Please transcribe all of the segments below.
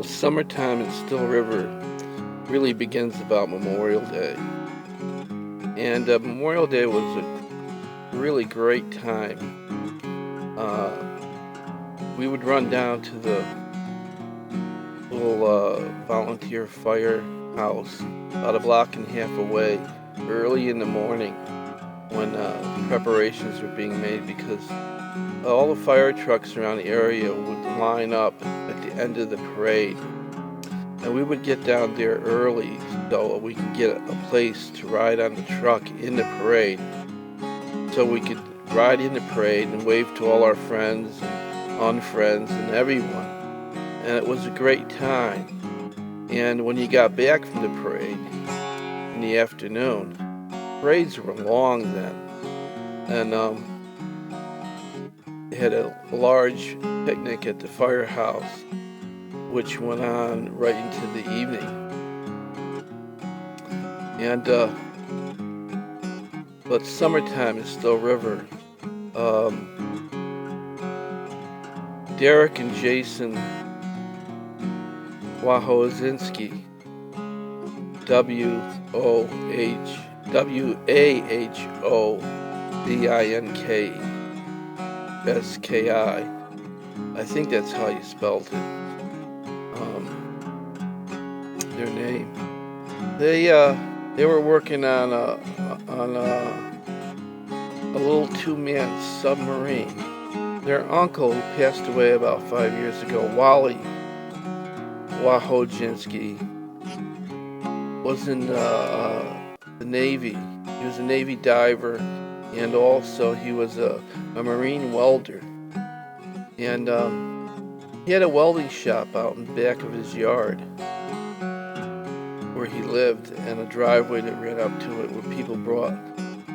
Well, summertime in Still River really begins about Memorial Day. And Memorial Day was a really great time. Uh, we would run down to the little volunteer firehouse about a block and a half away early in the morning when preparations were being made because all the fire trucks around the area would line up at the end of the parade. And we would get down there early so we could get a place to ride on the truck in the parade. So we could ride in the parade and wave to all our friends and unfriends and everyone. And it was a great time. And when you got back from the parade in the afternoon, parades were long then. And they had a large picnic at the firehouse, which went on right into the evening. And but summertime in Still River, Derek and Jason Wahozinski, Wahozindski, I think that's how you spelled it. Their name. They were working on a little two-man submarine. Their uncle, who passed away about 5 years ago, Wally Wahojinski, was in the Navy. He was a Navy diver, and also he was a Marine welder. And he had a welding shop out in the back of his yard where he lived, and a driveway that ran up to it where people brought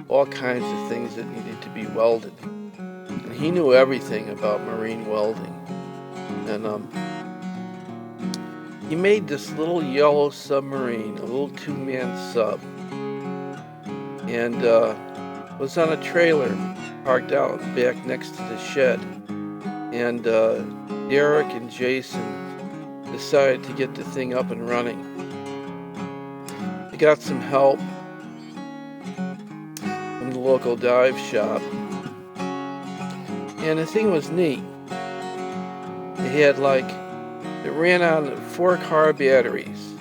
all kinds of things that needed to be welded. And he knew everything about marine welding. And he made this little yellow submarine, a little two-man sub, and was on a trailer parked out back next to the shed. And Derek and Jason decided to get the thing up and running. They got some help from the local dive shop, and the thing was neat. They had it ran on 4 car batteries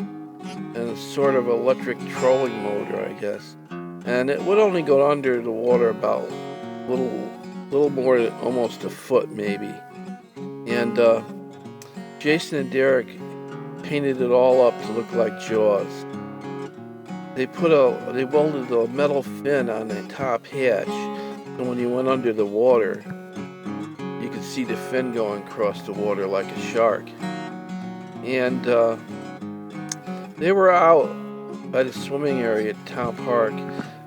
and a sort of electric trolling motor, I guess. And it would only go under the water about little more than almost a foot maybe. And Jason and Derek painted it all up to look like Jaws. They welded a metal fin on the top hatch, so when you went under the water, you could see the fin going across the water like a shark. And they were out by the swimming area at Town Park.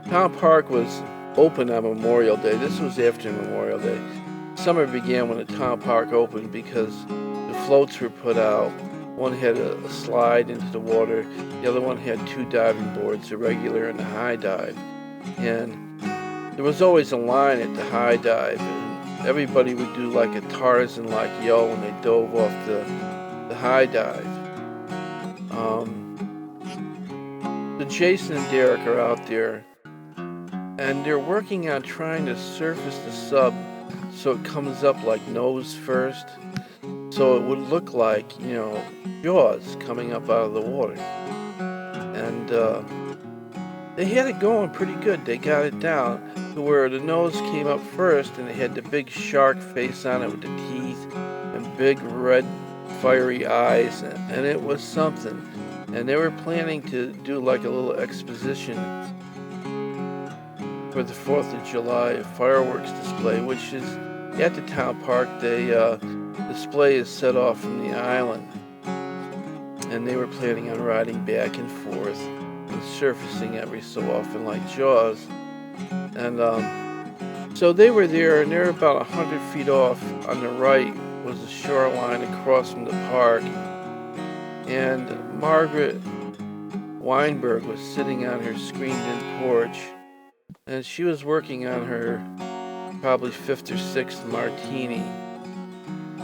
Town Park was open on Memorial Day. This was after Memorial Day. Summer began when the town park opened because the floats were put out. One had a slide into the water. The other one had 2 diving boards, a regular and a high dive. And there was always a line at the high dive, and everybody would do like a Tarzan-like yell when they dove off the high dive. So Jason and Derek are out there, and they're working on trying to surface the sub so it comes up like nose first, so it would look like, Jaws coming up out of the water. And they had it going pretty good. They got it down to where the nose came up first, and it had the big shark face on it with the teeth and big red fiery eyes, and it was something. And they were planning to do like a little exposition for the 4th of July fireworks display, which is at the town park. The display is set off from the island, and they were planning on riding back and forth and surfacing every so often like Jaws. And so they were there, and they're about 100 feet off. On the right was the shoreline across from the park, and Margaret Weinberg was sitting on her screened-in porch, and she was working on her probably 5th or 6th martini.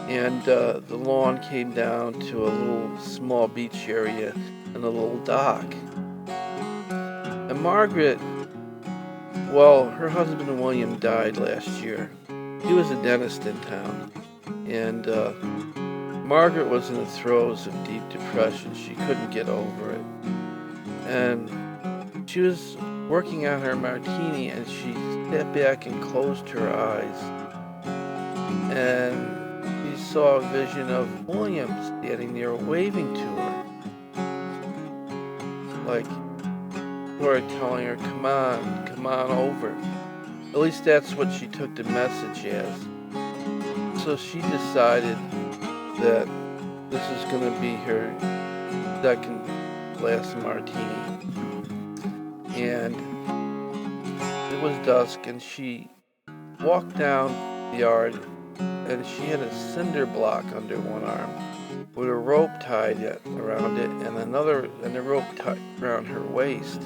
and the lawn came down to a little small beach area and a little dock. And Margaret, well, her husband William died last year. He was a dentist in town, and Margaret was in the throes of deep depression. She couldn't get over it. And she was working on her martini, and she sat back and closed her eyes. And she saw a vision of William standing there waving to her. Like, sort of telling her, come on over. At least that's what she took the message as. So she decided that this is going to be her second last martini. And it was dusk, and she walked down the yard, and she had a cinder block under one arm with a rope tied around it, and the rope tied around her waist.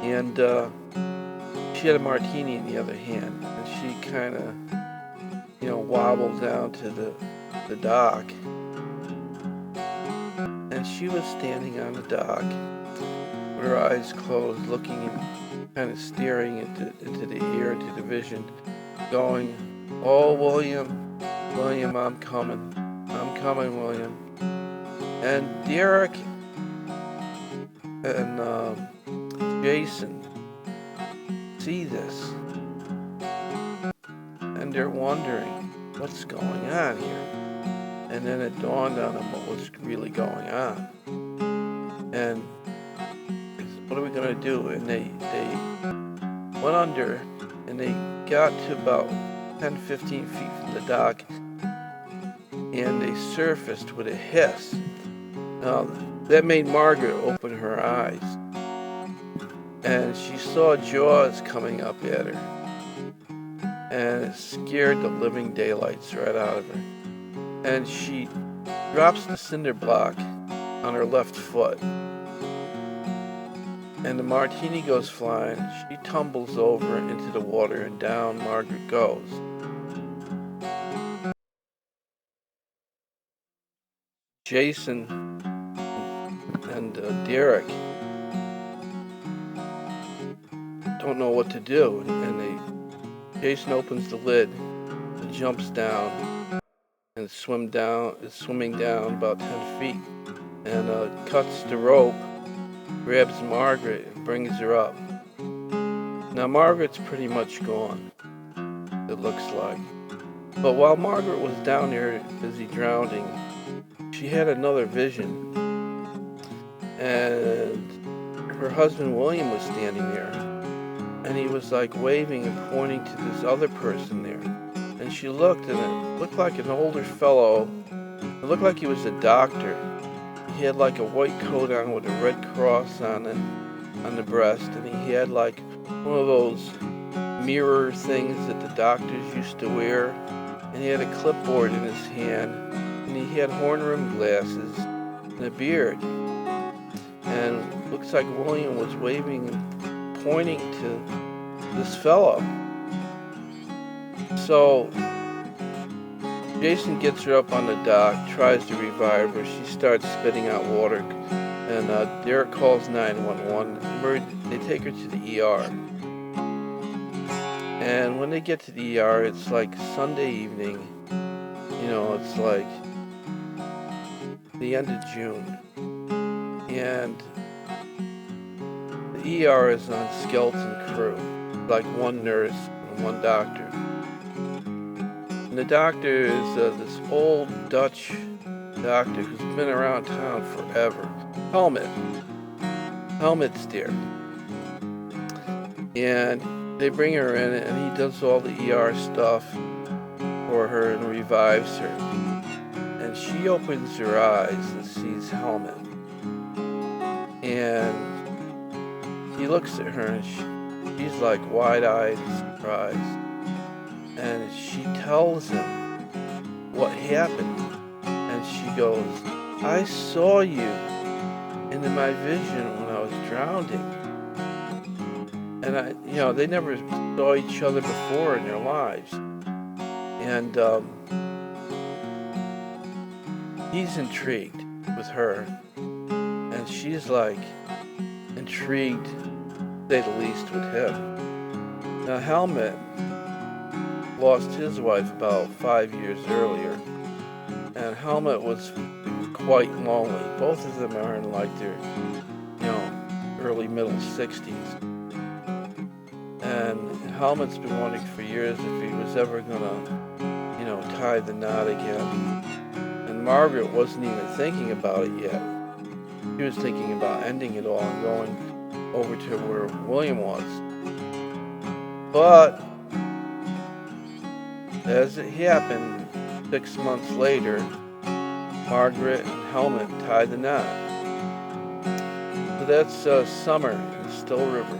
And she had a martini in the other hand, and she kind of, wobbled down to the dock. And she was standing on the dock with her eyes closed, looking and kind of staring into the air, into the vision, going, "Oh, William, I'm coming, William." And Derek and Jason see this, and they're wondering what's going on here. And then it dawned on them what was really going on. And what are we going to do? And they went under, and they got to about 10, 15 feet from the dock, and they surfaced with a hiss. Now, that made Margaret open her eyes, and she saw jaws coming up at her, and it scared the living daylights right out of her. And she drops the cinder block on her left foot, and the martini goes flying. She tumbles over into the water, and down Margaret goes. Jason and Derek don't know what to do, and Jason opens the lid and jumps down and is swimming down about 10 feet, and cuts the rope, grabs Margaret, and brings her up. Now Margaret's pretty much gone, it looks like. But while Margaret was down there busy drowning, she had another vision, and her husband William was standing there, and he was like waving and pointing to this other person there. And she looked, and it looked like an older fellow. It looked like he was a doctor. He had like a white coat on with a red cross on it, on the breast, and he had like one of those mirror things that the doctors used to wear, and he had a clipboard in his hand, and he had horn-rimmed glasses and a beard. And it looks like William was waving and pointing to this fellow. So Jason gets her up on the dock, tries to revive her. She starts spitting out water, and Derek calls 911. They take her to the ER. And when they get to the ER, it's like Sunday evening. It's like the end of June. And the ER is on skeleton crew, like one nurse and one doctor. And the doctor is this old Dutch doctor who's been around town forever. Helmet's there. And they bring her in, and he does all the ER stuff for her and revives her. And she opens her eyes and sees Helmet. And he looks at her, and she's like wide-eyed and surprised. And she tells him what happened. And she goes, "I saw you in my vision when I was drowning." And they never saw each other before in their lives. And he's intrigued with her, and she's like intrigued, to say the least, with him. Now, Helmut lost his wife about 5 years earlier, and Helmut was quite lonely. Both of them are in like their, early middle 60s. And Helmut's been wondering for years if he was ever gonna, tie the knot again. And Margaret wasn't even thinking about it yet. She was thinking about ending it all and going over to where William was. But as it happened, 6 months later, Margaret and Helmut tied the knot. So that's summer in Still River.